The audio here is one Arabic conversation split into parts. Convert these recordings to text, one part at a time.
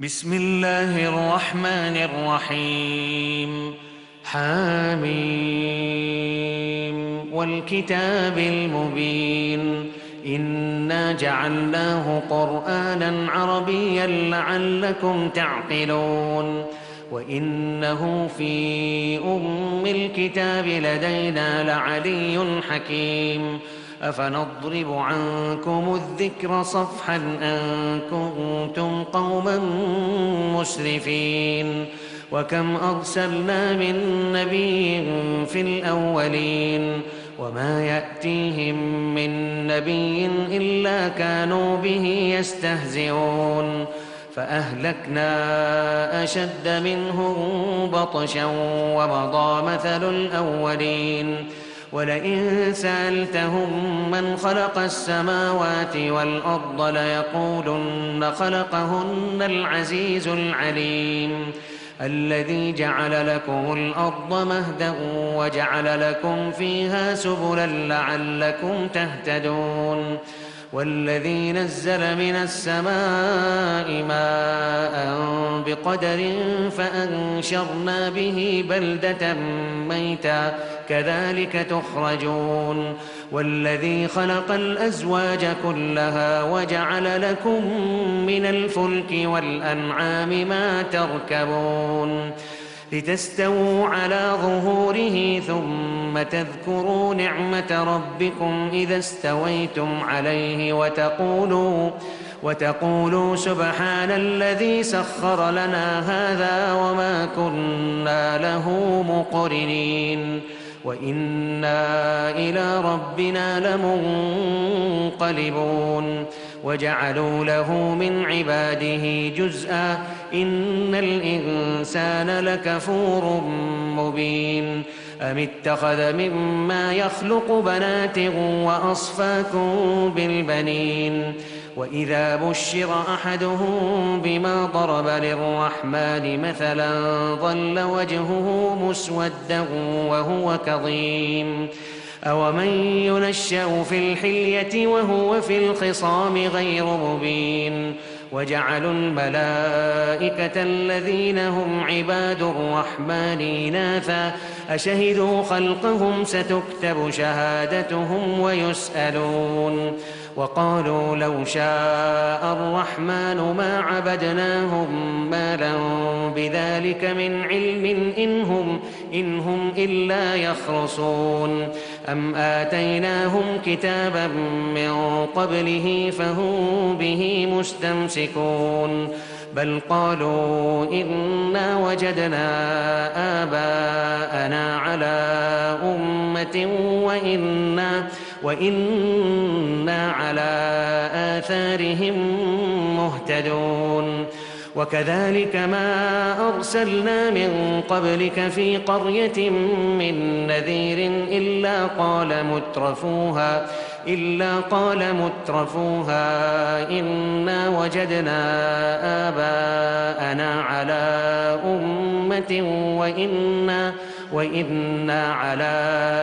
بسم الله الرحمن الرحيم. حاميم والكتاب المبين. إنا جعلناه قرآنا عربيا لعلكم تعقلون. وإنه في أم الكتاب لدينا لعلي حكيم. أفنضرب عنكم الذكر صفحا أن كنتم قوما مسرفين. وكم أرسلنا من نبي في الأولين وما يأتيهم من نبي إلا كانوا به يستهزئون. فأهلكنا أشد منهم بطشا ومضى مثل الأولين. ولئن سألتهم من خلق السماوات والأرض ليقولن خلقهن العزيز العليم. الذي جعل لكم الأرض مهدا وجعل لكم فيها سبلا لعلكم تهتدون. والذي نزل من السماء ماء بقدر فأنشرنا به بلدة ميتا كذلك تخرجون. والذي خلق الأزواج كلها وجعل لكم من الفلك والأنعام ما تركبون لتستووا على ظهوره ثم تذكروا نعمة ربكم إذا استويتم عليه وتقولوا سبحان الذي سخر لنا هذا وما كنا له مقرنين وإنا إلى ربنا لمنقلبون. وجعلوا له من عباده جزءا إن الإنسان لكفور مبين. أم اتخذ مما يخلق بنات وأصفاكم بالبنين. وإذا بشر أحدهم بما ضرب للرحمن مثلا ظل وجهه مسودا وهو كظيم. أومن ينشأ في الحلية وهو في الخصام غير مبين. وجعلوا الملائكة الذين هم عباد الرحمن إناثا أشهدوا خلقهم ستكتب شهادتهم ويسألون. وقالوا لو شاء الرحمن ما عبدناهم ما لهم بذلك من علم إن هم إلا يخرصون. أم آتيناهم كتابا من قبله فهم به مستمسكون. بل قالوا إنا وجدنا آباءنا على أمة وإنا على آثارهم مهتدون. وكذلك ما أرسلنا من قبلك في قرية من نذير إلا قال مترفوها إنا وجدنا آباءنا على أمة وإنا على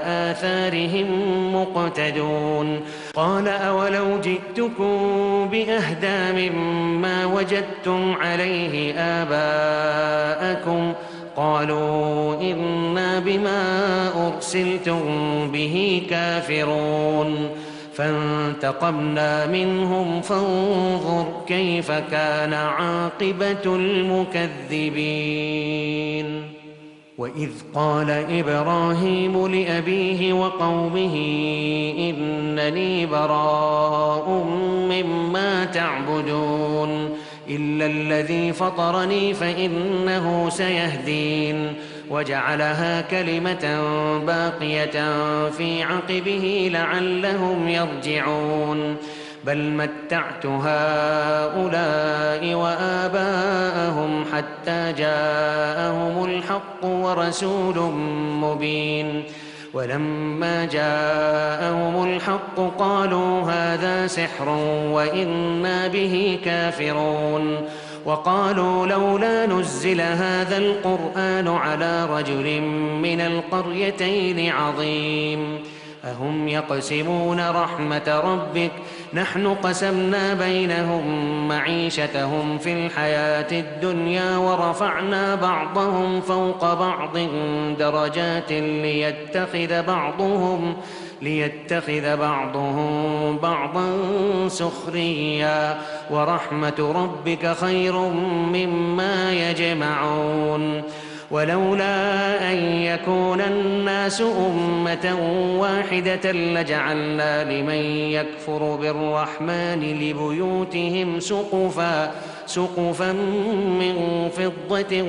آثارهم مقتدون. قال أولو جئتكم بأهدى مما وجدتم عليه آباءكم قالوا إنا بما أرسلتم به كافرون. فانتقمنا منهم فانظر كيف كان عاقبة المكذبين. وإذ قال إبراهيم لأبيه وقومه إنني براء مما تعبدون إلا الذي فطرني فإنه سيهدين. وجعلها كلمة باقية في عقبه لعلهم يرجعون. بل متعت هؤلاء وآباءهم حتى جاءهم الحق ورسول مبين. ولما جاءهم الحق قالوا هذا سحر وإنا به كافرون. وقالوا لولا نزل هذا القرآن على رجل من القريتين عظيم. أهم يقسمون رحمة ربك نحن قسمنا بينهم معيشتهم في الحياة الدنيا ورفعنا بعضهم فوق بعض درجات ليتخذ بعضهم بعضا سخريا ورحمة ربك خير مما يجمعون ولولا أن يكون الناس أمة واحدة لجعلنا لمن يكفر بالرحمن لبيوتهم سقفا من فضة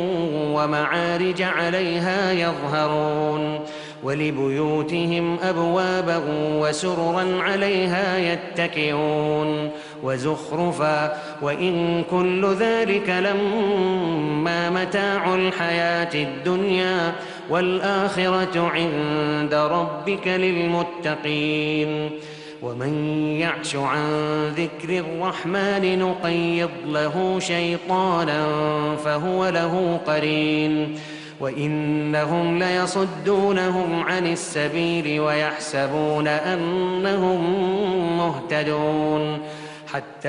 ومعارج عليها يظهرون ولبيوتهم أبوابا وسررا عليها يتكئون وزخرفا وإن كل ذلك لما متاع الحياة الدنيا والآخرة عند ربك للمتقين ومن يعش عن ذكر الرحمن نقيض له شيطانا فهو له قرين وإنهم ليصدونهم عن السبيل ويحسبون أنهم مهتدون حتى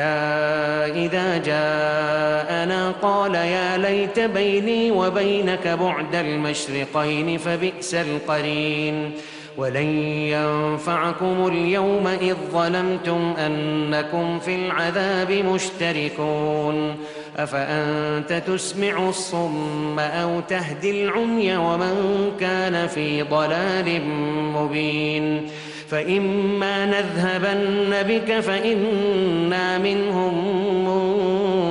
إذا جاءنا قال يا ليت بيني وبينك بعد المشرقين فبئس القرين ولن ينفعكم اليوم إذ ظلمتم أنكم في العذاب مشتركون أفأنت تسمع الصم أو تهدي العمي ومن كان في ضلال مبين فإما نذهبن بك فإنا منهم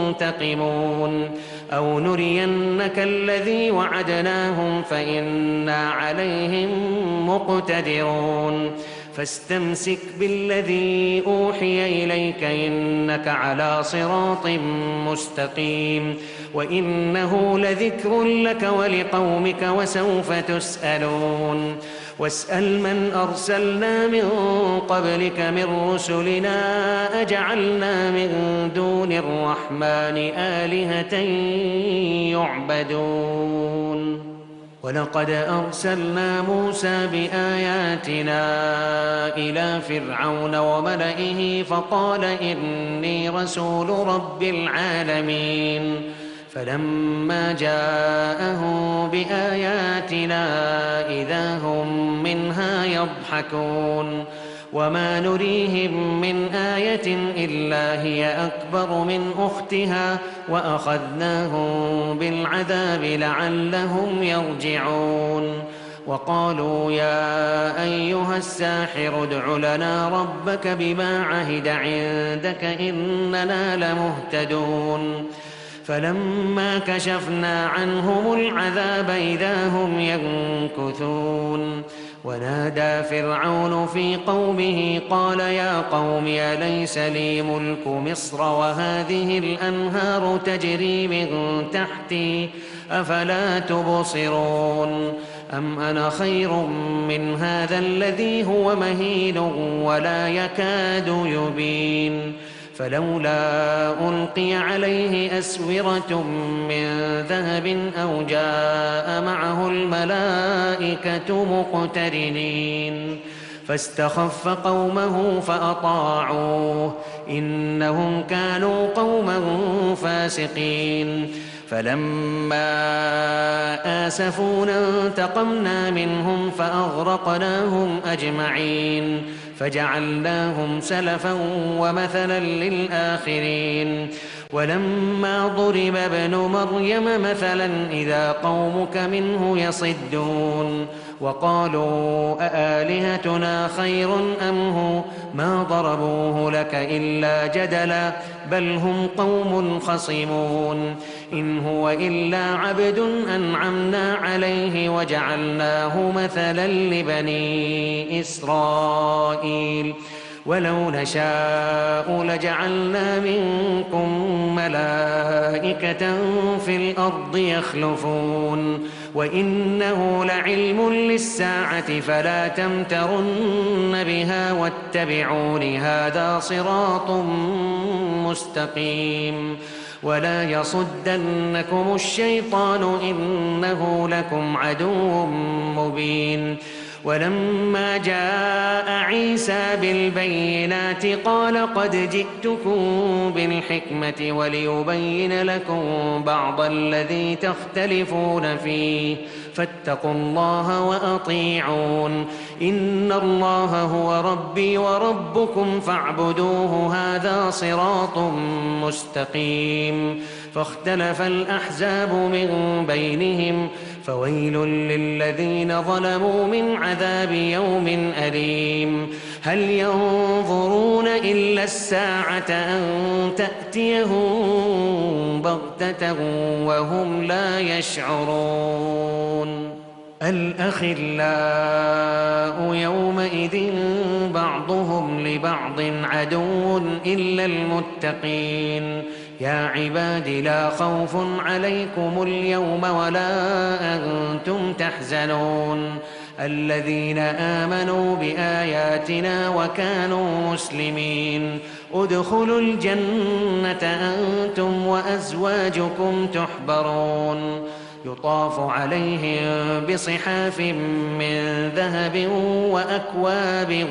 منتقمون أو نرينك الذي وعدناهم فإنا عليهم مقتدرون فاستمسك بالذي أوحي إليك إنك على صراط مستقيم وإنه لذكر لك ولقومك وسوف تسألون واسأل من أرسلنا من قبلك من رسلنا أجعلنا من دون الرحمن آلهة يعبدون ولقد أرسلنا موسى بآياتنا إلى فرعون وملئه فقال إني رسول رب العالمين فلما جاءهم بآياتنا إذا هم منها يضحكون وما نريهم من آية إلا هي أكبر من أختها وأخذناهم بالعذاب لعلهم يرجعون وقالوا يا أيها الساحر ادع لنا ربك بما عهد عندك إننا لمهتدون فلما كشفنا عنهم العذاب إذا هم ينكثون ونادى فرعون في قومه قال يا قوم أليس لي ملك مصر وهذه الأنهار تجري من تحتي أفلا تبصرون أم أنا خير من هذا الذي هو مهين ولا يكاد يبين فلولا ألقي عليه أسورة من ذهب أو جاء معه الملائكة مقترنين فاستخف قومه فأطاعوه إنهم كانوا قوما فاسقين فلما آسفونا انتقمنا منهم فأغرقناهم أجمعين فجعلناهم سلفا ومثلا للآخرين ولما ضرب ابن مريم مثلا إذا قومك منه يصدون وقالوا أآلهتنا خير أم هو ما ضربوه لك إلا جدلا بل هم قوم خصمون إن هو إلا عبد أنعمنا عليه وجعلناه مثلا لبني إسرائيل ولو نشاء لجعلنا منكم ملائكة في الأرض يخلفون وإنه لعلم للساعة فلا تمترن بها واتبعون هذا صراط مستقيم ولا يصدنكم الشيطان إنه لكم عدو مبين ولما جاء عيسى بالبينات قال قد جئتكم بالحكمة وليبين لكم بعض الذي تختلفون فيه فاتقوا الله وأطيعون إن الله هو ربي وربكم فاعبدوه هذا صراط مستقيم فاختلف الأحزاب من بينهم فويل للذين ظلموا من عذاب يوم أليم هل ينظرون إلا الساعة أن تأتيهم بغتة وهم لا يشعرون الأخلاء يومئذ بعضهم لبعض عدو إلا المتقين يا عباد لا خوف عليكم اليوم ولا أنتم تحزنون الذين آمنوا بآياتنا وكانوا مسلمين ادخلوا الجنة أنتم وأزواجكم تحبرون يطاف عليهم بصحاف من ذهب وأكواب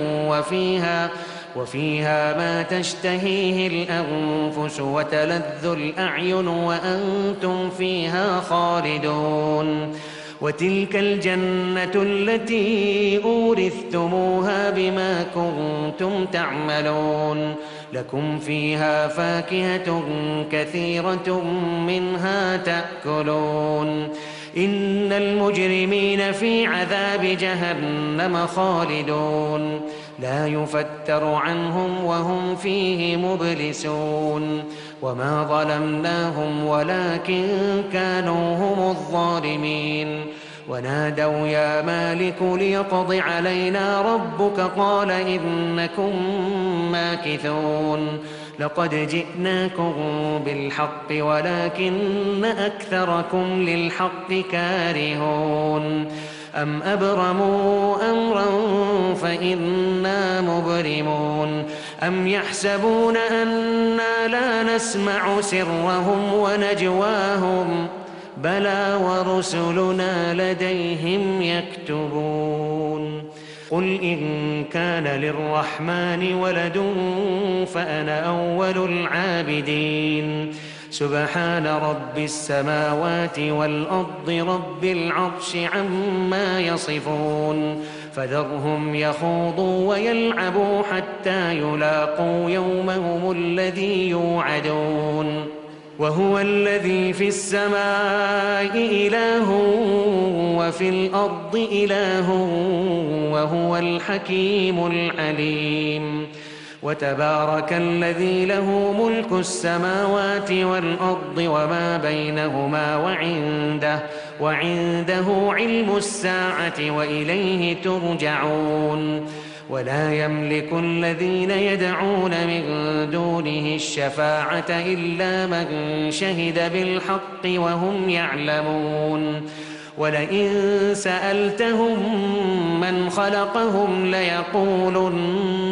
وفيها ما تشتهيه الأنفس وتلذ الأعين وأنتم فيها خالدون وتلك الجنة التي أورثتموها بما كنتم تعملون لكم فيها فاكهة كثيرة منها تأكلون إن المجرمين في عذاب جهنم خالدون لا يفتر عنهم وهم فيه مبلسون وما ظلمناهم ولكن كانوا هم الظالمين ونادوا يا مالك ليقض علينا ربك قال إنكم ماكثون لقد جئناكم بالحق ولكن أكثركم للحق كارهون أم أبرموا أمرا فإنا مبرمون أم يحسبون أنا لا نسمع سرهم ونجواهم بلى ورسلنا لديهم يكتبون قل إن كان للرحمن ولد فأنا أول العابدين سبحان رب السماوات والأرض رب العرش عما يصفون فذرهم يخوضوا ويلعبوا حتى يلاقوا يومهم الذي يوعدون وهو الذي في السماء إله وفي الأرض إله وهو الحكيم العليم وتبارك الذي له ملك السماوات والأرض وما بينهما وعنده علم الساعة وإليه ترجعون ولا يملك الذين يدعون من دونه الشفاعة إلا من شهد بالحق وهم يعلمون ولئن سألتهم من خلقهم ليقولن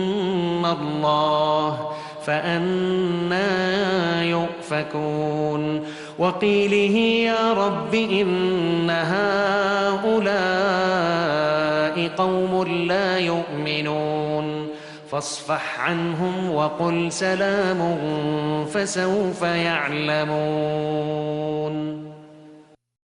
الله فأنى يؤفكون وقيله يا رب إن هؤلاء قوم لا يؤمنون فاصفح عنهم وقل سلام فسوف يعلمون